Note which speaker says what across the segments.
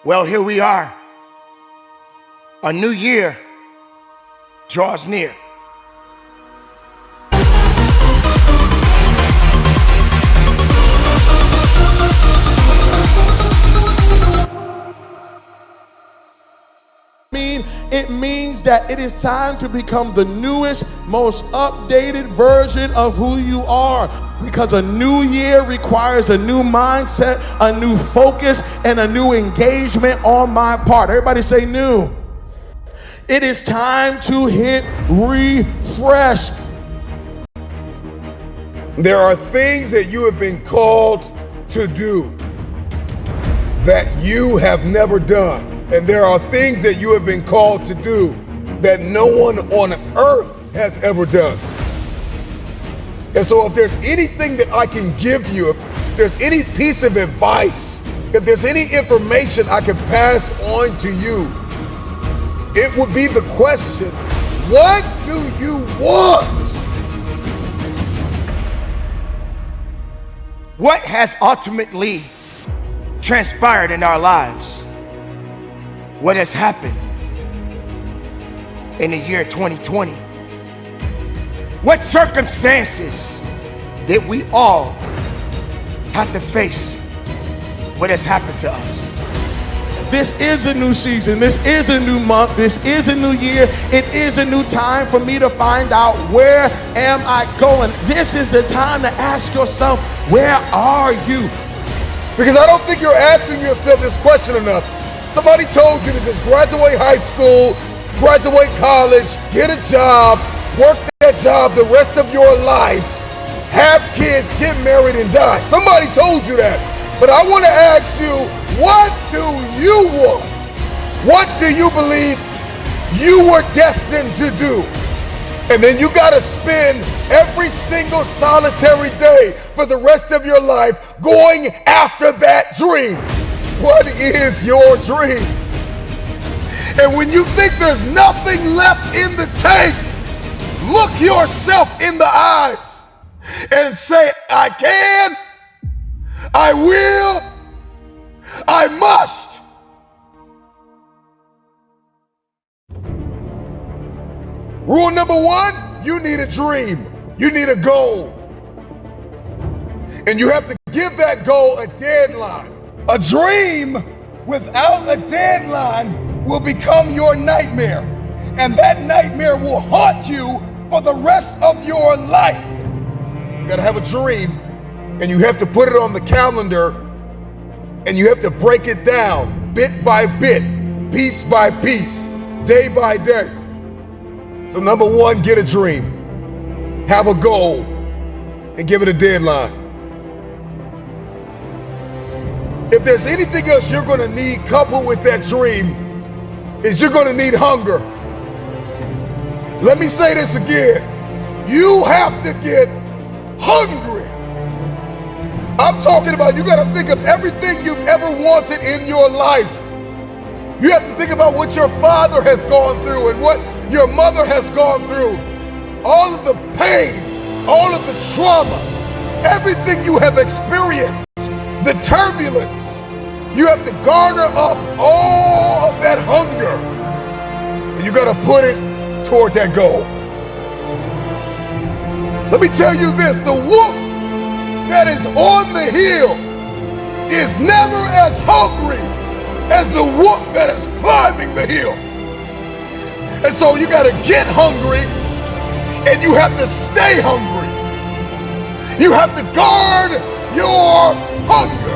Speaker 1: Well, here we are. A new year draws near.
Speaker 2: It means that it is time to become the newest, most updated version of who you are. Because a new year requires a new mindset, a new focus, and a new engagement on my part. Everybody say new. It is time to hit refresh.
Speaker 3: There are things that you have been called to do that you have never done. And there are things that you have been called to do that no one on earth has ever done. And so if there's anything that I can give you, if there's any piece of advice, if there's any information I can pass on to you, it would be the question, what do you want?
Speaker 1: What has ultimately transpired in our lives? What has happened in the year 2020? What circumstances did we all have to face what has happened to us?
Speaker 2: This is a new season. This is a new month. This is a new year. It is a new time for me to find out, where am I going? This is the time to ask yourself, where are you?
Speaker 3: Because I don't think you're asking yourself this question enough. Somebody told you to just graduate high school, graduate college, get a job, work that job the rest of your life, have kids, get married, and die. Somebody told you that. But I want to ask you, what do you want? What do you believe you were destined to do? And then you got to spend every single solitary day for the rest of your life going after that dream. What is your dream? And when you think there's nothing left in the tank, look yourself in the eyes and say, I can, I will, I must. Rule number one, you need a dream. You need a goal. And you have to give that goal a deadline. A dream without a deadline will become your nightmare. And that nightmare will haunt you for the rest of your life. You gotta have a dream, and you have to put it on the calendar, and you have to break it down bit by bit, piece by piece, day by day. So number one, get a dream. Have a goal and give it a deadline. If there's anything else you're gonna need coupled with that dream, is you're gonna need hunger. Let me say this again. You have to get hungry. I'm talking about, you gotta think of everything you've ever wanted in your life. You have to think about what your father has gone through and what your mother has gone through. All of the pain, all of the trauma, everything you have experienced, the turbulence. You have to garner up all of that hunger, and you gotta put it toward that goal. Let me tell you this, the wolf that is on the hill is never as hungry as the wolf that is climbing the hill. And so you gotta get hungry, and you have to stay hungry. You have to guard your hunger.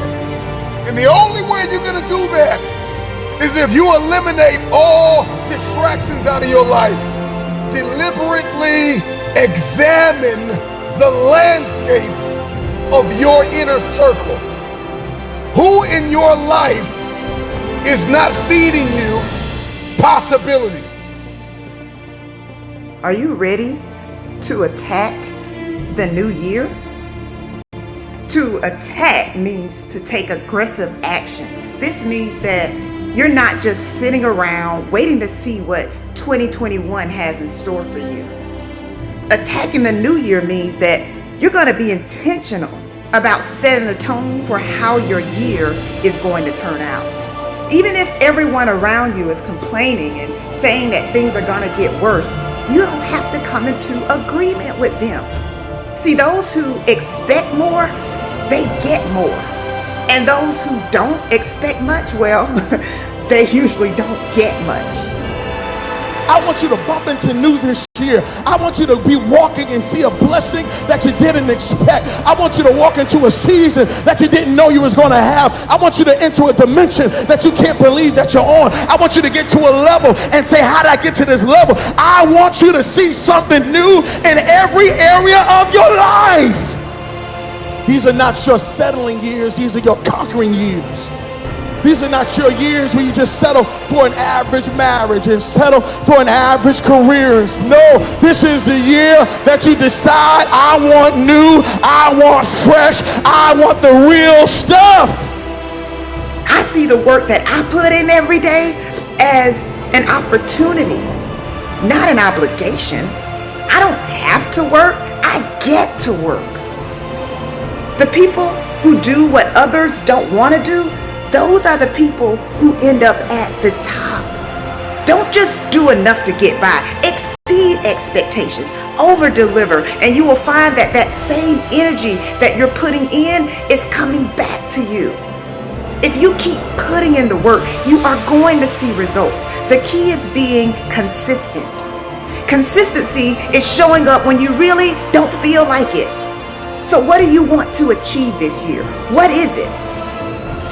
Speaker 3: And the only way you're gonna do that is if you eliminate all distractions out of your life. Deliberately examine the landscape of your inner circle. Who in your life is not feeding you possibility?
Speaker 4: Are you ready to attack the new year? To attack means to take aggressive action. This means that you're not just sitting around waiting to see what 2021 has in store for you. Attacking the new year means that you're going to be intentional about setting the tone for how your year is going to turn out. Even if everyone around you is complaining and saying that things are going to get worse, you don't have to come into agreement with them. See, those who expect more, they get more. And those who don't expect much, well, they usually don't get much.
Speaker 2: I want you to bump into new this year. I want you to be walking and see a blessing that you didn't expect. I want you to walk into a season that you didn't know you was going to have. I want you to enter a dimension that you can't believe that you're on. I want you to get to a level and say, how did I get to this level? I want you to see something new in every area of your life. These are not your settling years. These are your conquering years. These are not your years where you just settle for an average marriage and settle for an average career. No, this is the year that you decide, I want new, I want fresh, I want the real stuff.
Speaker 4: I see the work that I put in every day as an opportunity, not an obligation. I don't have to work, I get to work. The people who do what others don't want to do, those are the people who end up at the top. Don't just do enough to get by. Exceed expectations. Over-deliver. And you will find that that same energy that you're putting in is coming back to you. If you keep putting in the work, you are going to see results. The key is being consistent. Consistency is showing up when you really don't feel like it. So what do you want to achieve this year? What is it?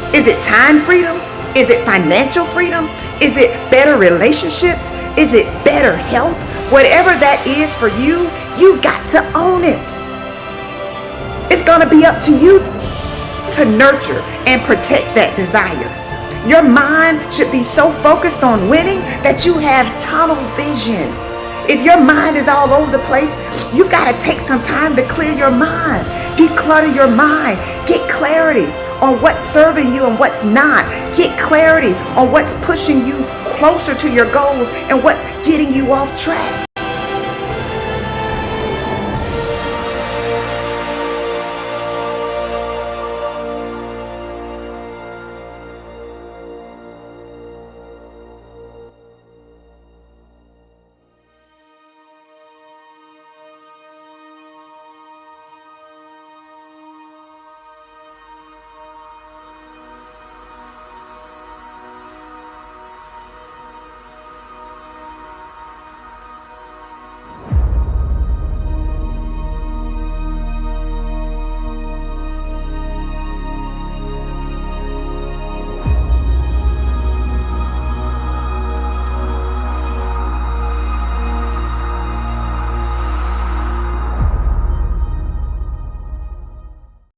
Speaker 4: Is it time freedom? Is it financial freedom? Is it better relationships? Is it better health? Whatever that is for you, you got to own it. It's going to be up to you to nurture and protect that desire. Your mind should be so focused on winning that you have tunnel vision. If your mind is all over the place, you got to take some time to clear your mind. Declutter your mind. Get clarity on what's serving you and what's not. Get clarity on what's pushing you closer to your goals and what's getting you off track.